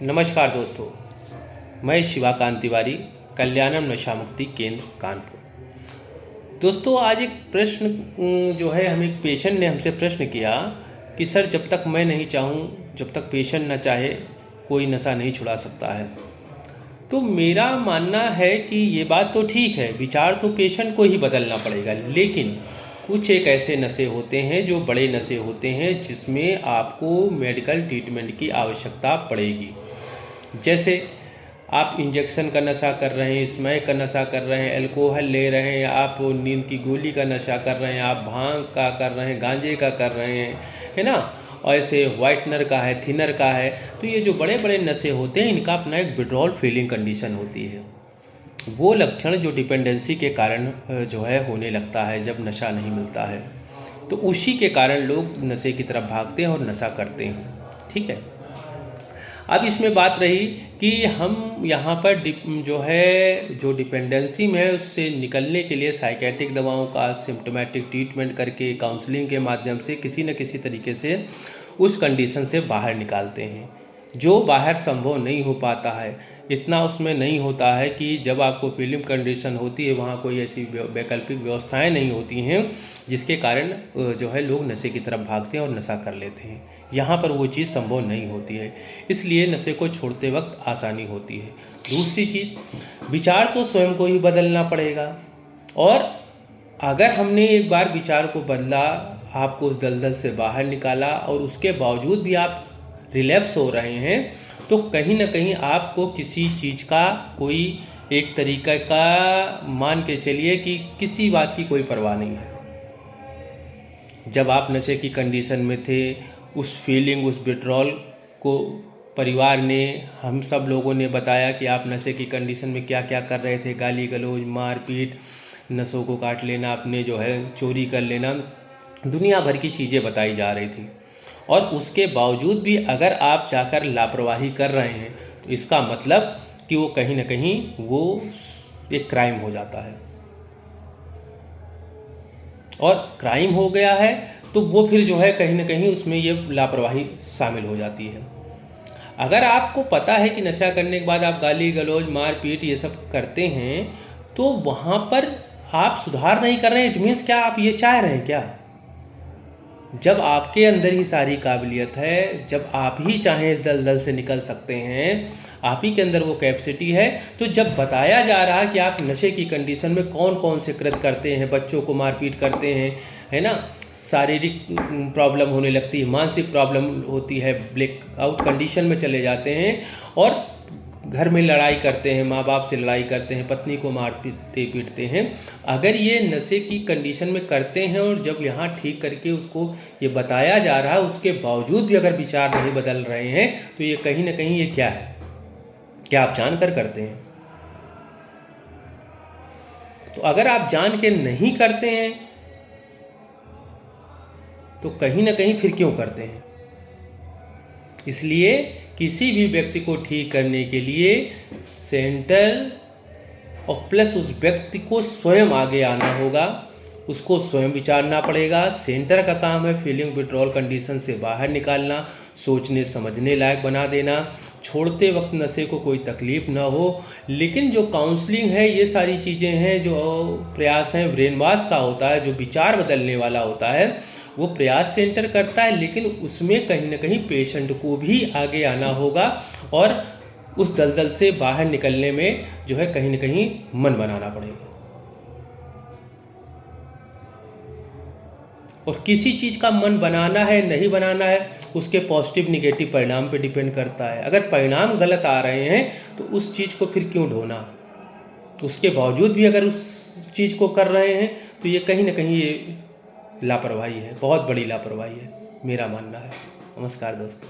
नमस्कार दोस्तों, मैं शिवाकांत तिवारी, कल्याणम नशा मुक्ति केंद्र कानपुर। दोस्तों, आज एक प्रश्न जो है हम एक पेशेंट ने हमसे प्रश्न किया कि सर, जब तक मैं नहीं चाहूँ, जब तक पेशेंट न चाहे, कोई नशा नहीं छुड़ा सकता है। तो मेरा मानना है कि ये बात तो ठीक है, विचार तो पेशेंट को ही बदलना पड़ेगा, लेकिन कुछ एक ऐसे नशे होते हैं जो बड़े नशे होते हैं जिसमें आपको मेडिकल ट्रीटमेंट की आवश्यकता पड़ेगी। जैसे आप इंजेक्शन का नशा कर रहे हैं, स्मैक का नशा कर रहे हैं, अल्कोहल ले रहे हैं, आप नींद की गोली का नशा कर रहे हैं, आप भांग का कर रहे हैं, गांजे का कर रहे हैं, है ना, और ऐसे वाइटनर का है, थिनर का है। तो ये जो बड़े बड़े नशे होते हैं, इनका अपना एक विड्रॉल फीलिंग कंडीशन होती है। वो लक्षण जो डिपेंडेंसी के कारण जो है होने लगता है जब नशा नहीं मिलता है, तो उसी के कारण लोग नशे की तरफ भागते हैं और नशा करते हैं। ठीक है। अब इसमें बात रही कि हम यहाँ पर जो डिपेंडेंसी में है उससे निकलने के लिए साइकेट्रिक दवाओं का सिम्टोमेटिक ट्रीटमेंट करके, काउंसलिंग के माध्यम से किसी न किसी तरीके से उस कंडीशन से बाहर निकालते हैं। जो बाहर संभव नहीं हो पाता है, इतना उसमें नहीं होता है कि जब आपको फीलिंग कंडीशन होती है वहाँ कोई ऐसी वैकल्पिक व्यवस्थाएं नहीं होती हैं जिसके कारण जो है लोग नशे की तरफ भागते हैं और नशा कर लेते हैं। यहाँ पर वो चीज़ संभव नहीं होती है, इसलिए नशे को छोड़ते वक्त आसानी होती है। दूसरी चीज़, विचार तो स्वयं को ही बदलना पड़ेगा, और अगर हमने एक बार विचार को बदला, आपको उस दलदल से बाहर निकाला और उसके बावजूद भी आप रिलैप्स हो रहे हैं, तो कहीं ना कहीं आपको किसी चीज़ का कोई एक तरीका का मान के चलिए कि किसी बात की कोई परवाह नहीं है। जब आप नशे की कंडीशन में थे, उस फीलिंग, उस विड्रॉल को परिवार ने, हम सब लोगों ने बताया कि आप नशे की कंडीशन में क्या क्या कर रहे थे, गाली गलौज, मारपीट, नसों को काट लेना, अपने जो है चोरी कर लेना, दुनिया भर की चीज़ें बताई जा रही थी। और उसके बावजूद भी अगर आप जाकर लापरवाही कर रहे हैं, तो इसका मतलब कि वो कहीं ना कहीं वो एक क्राइम हो जाता है, और क्राइम हो गया है तो वो फिर जो है कहीं ना कहीं उसमें ये लापरवाही शामिल हो जाती है। अगर आपको पता है कि नशा करने के बाद आप गाली गलौज, मारपीट ये सब करते हैं, तो वहाँ पर आप सुधार नहीं कर रहे हैं। इट मीन्स क्या आप ये चाह रहे हैं क्या? जब आपके अंदर ही सारी काबिलियत है, जब आप ही चाहें इस दलदल से निकल सकते हैं, आप ही के अंदर वो कैपेसिटी है, तो जब बताया जा रहा है कि आप नशे की कंडीशन में कौन कौन से कृत्य करते हैं, बच्चों को मारपीट करते हैं, है ना, शारीरिक प्रॉब्लम होने लगती है, मानसिक प्रॉब्लम होती है, ब्लैकआउट कंडीशन में चले जाते हैं, और घर में लड़ाई करते हैं, माँ बाप से लड़ाई करते हैं, पत्नी को मारते पीटते हैं। अगर ये नशे की कंडीशन में करते हैं और जब यहाँ ठीक करके उसको ये बताया जा रहा है, उसके बावजूद भी अगर विचार नहीं बदल रहे हैं, तो ये कहीं ना कहीं ये क्या है? क्या आप जान कर करते हैं? तो अगर आप जान के नहीं करते हैं, तो कहीं ना कहीं फिर क्यों करते हैं? इसलिए किसी भी व्यक्ति को ठीक करने के लिए सेंटर और प्लस उस व्यक्ति को स्वयं आगे आना होगा, उसको स्वयं विचारना पड़ेगा। सेंटर का काम है फीलिंग विड्रॉल कंडीशन से बाहर निकालना, सोचने समझने लायक बना देना, छोड़ते वक्त नशे को कोई तकलीफ़ ना हो। लेकिन जो काउंसलिंग है, ये सारी चीज़ें हैं, जो प्रयास हैं ब्रेन वॉश का होता है, जो विचार बदलने वाला होता है, वो प्रयास सेंटर करता है, लेकिन उसमें कहीं ना कहीं पेशेंट को भी आगे आना होगा और उस दलदल से बाहर निकलने में जो है कहीं ना कहीं मन बनाना पड़ेगा। और किसी चीज़ का मन बनाना है नहीं बनाना है, उसके पॉजिटिव निगेटिव परिणाम पे डिपेंड करता है। अगर परिणाम गलत आ रहे हैं तो उस चीज़ को फिर क्यों ढोना? उसके बावजूद भी अगर उस चीज़ को कर रहे हैं, तो ये कहीं ना कहीं ये लापरवाही है, बहुत बड़ी लापरवाही है, मेरा मानना है। नमस्कार दोस्तों।